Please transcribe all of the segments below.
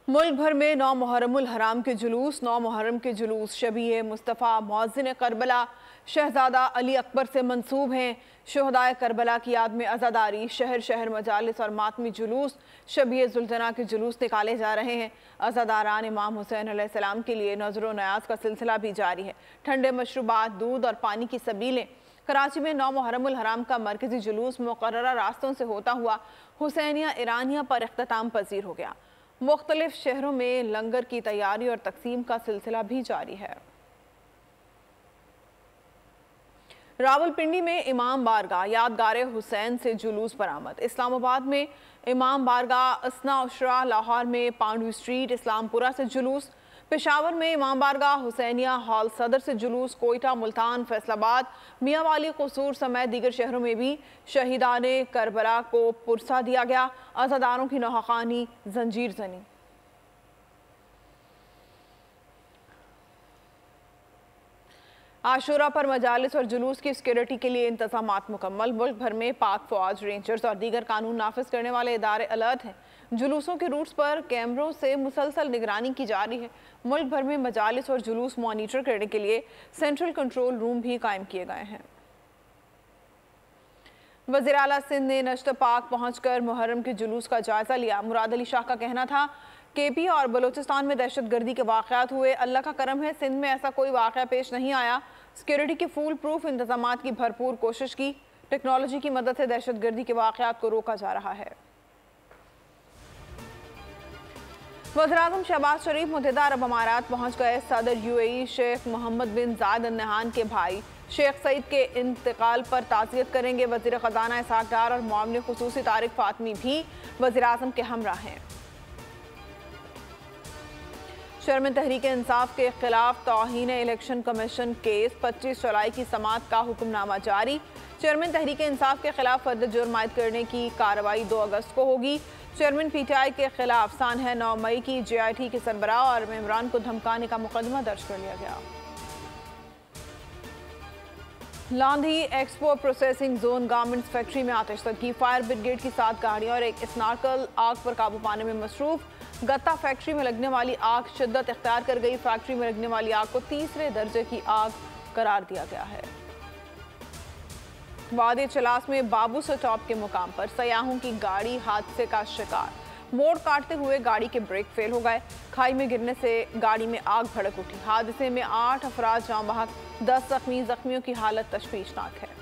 मुल्क भर में 9 मुहर्रमुल हराम के जुलूस, 9 मुहर्रम के जुलूस शबीए मुस्तफ़ा मुअज़्ज़िन करबला शहजादा अली अकबर से मंसूब हैं। शुहदाए करबला की याद में अज़ादारी, शहर शहर मजालिस और मातमी जुलूस शबीए ज़ुल्जना के जुलूस निकाले जा रहे हैं। अज़ादारान इमाम हुसैन अलैहिस्सलाम के लिए नज़र न्याज़ का सिलसिला भी जारी है। ठंडे मशरूबात, दूध और पानी की सबीलें। कराची में 9 मुहर्रमुल हराम का मरकजी जुलूस मुकर्ररा रास्तों से होता हुआ हुसैनिया ईरानिया पर इख्तिताम पजीर हो गया। मुख्तलिफ शहरों में लंगर की तैयारी और तकसीम का सिलसिला भी जारी है। रावलपिंडी में इमाम बारगाह यादगार हुसैन से जुलूस बरामद। इस्लामाबाद में इमाम बारगाह, असना उशरा, लाहौर में पांडवी स्ट्रीट, इस्लामपुरा से जुलूस, पेशावर में इमाम बारगाह हुसैनिया हॉल सदर से जुलूस, कोयटा, मुल्तान, फैसलाबाद, मियाँ वाली, कसूर समेत दीगर शहरों में भी शहीदाने करबला को पुरसा दिया गया। अज़ादारों की नौहानी, जंजीर जनी। आशूरा पर मजालिस और जुलूस की सिक्योरिटी के लिए इंतजामात मुकम्मल। मुल्क भर में पाक फौज, रेंजर्स और दीगर कानून नाफिज करने वाले इदारे अलर्ट हैं। जुलूसों के रूट्स पर कैमरों से मुसलसल निगरानी की जा रही है। मुल्क भर में मजालिस और जुलूस मॉनिटर करने के लिए सेंट्रल कंट्रोल रूम भी कायम किए गए हैं। वज़ीर आला सिंध ने नश्त पाक पहुंचकर मुहर्रम के जुलूस का जायजा लिया। मुराद अली शाह का कहना था केपी और बलोचिस्तान में दहशतगर्दी के वाक़यात हुए, अल्लाह का करम है सिंध में ऐसा कोई वाक़या पेश नहीं आया। सिक्योरिटी के फुल प्रूफ इंतजामात की भरपूर कोशिश की। टेक्नोलॉजी की मदद से दहशतगर्दी के वाक़यात को रोका जा रहा है। वज़ीर-ए-आज़म शहबाज शरीफ मुत्तहिदा अरब अमारात पहुँच गए। सदर UAE शेख मोहम्मद बिन जायद अल नहान के भाई शेख सईद के इंतकाल पर ताज़ियत करेंगे। वज़ीर ख़ज़ाना इसहाक़ डार और मुआविन ख़ुसूसी तारिक फ़ातमी भी वज़ीर-ए-आज़म के हमरा हैं। चेयरमैन तहरीक इंसाफ के खिलाफ तौहीन इलेक्शन कमीशन केस, 25 जुलाई की समाअत का हुक्मनामा जारी। चेयरमैन तहरीक इंसाफ के खिलाफ फर्द जुर्म आयद करने की कार्रवाई 2 अगस्त को होगी। चेयरमैन PTI के खिलाफ सानह 9 मई की JIT के सरबराह और मेंबरान को धमकाने का मुकदमा दर्ज कर लिया गया। Landhi expo processing zone garments factory में आतिशज़दी। फायर ब्रिगेड की 7 गाड़ियां और एक स्नार्कल आग पर काबू पाने में मसरूफ। गत्ता फैक्ट्री में लगने वाली आग शिद्दत इख्तियार कर गई। फैक्ट्री में लगने वाली आग को 3रे दर्जे की आग करार दिया गया है। वादी चलास में बाबू स्टॉप के मुकाम पर सयाहों की गाड़ी हादसे का शिकार। मोड़ काटते हुए गाड़ी के ब्रेक फेल हो गए। खाई में गिरने से गाड़ी में आग भड़क उठी। हादसे में 8 अफराद जाँ बहक, 10 जख्मी। जख्मियों की हालत तशवीशनाक है।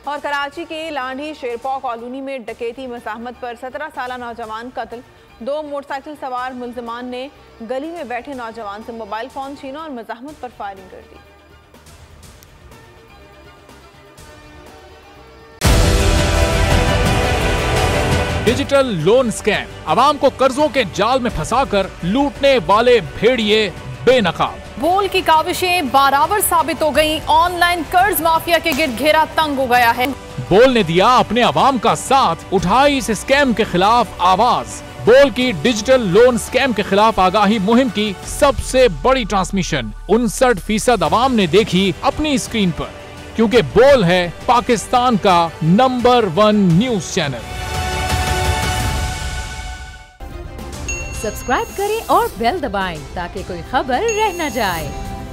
और कराची के लांढी शेरपा कॉलोनी में डकैती मज़ाहमत पर 17 साला नौजवान कत्ल। 2 मोटरसाइकिल सवार मुल्जिमान ने गली में बैठे नौजवान से मोबाइल फ़ोन छीना और मज़ाहमत पर फायरिंग कर दी। डिजिटल लोन स्कैम, आवाम को कर्जों के जाल में फंसाकर लूटने वाले भेड़िए बेनकाब। बोल की काविशें बारावर साबित हो गई। ऑनलाइन कर्ज माफिया के गिर्द घेरा तंग हो गया है। बोल ने दिया अपने आवाम का साथ, उठाई इस स्कैम के खिलाफ आवाज। बोल की डिजिटल लोन स्कैम के खिलाफ आगाही मुहिम की सबसे बड़ी ट्रांसमिशन 59% आवाम ने देखी अपनी स्क्रीन पर, क्योंकि बोल है पाकिस्तान का नंबर 1 न्यूज चैनल। सब्सक्राइब करें और बेल दबाएं ताकि कोई खबर रह न जाए।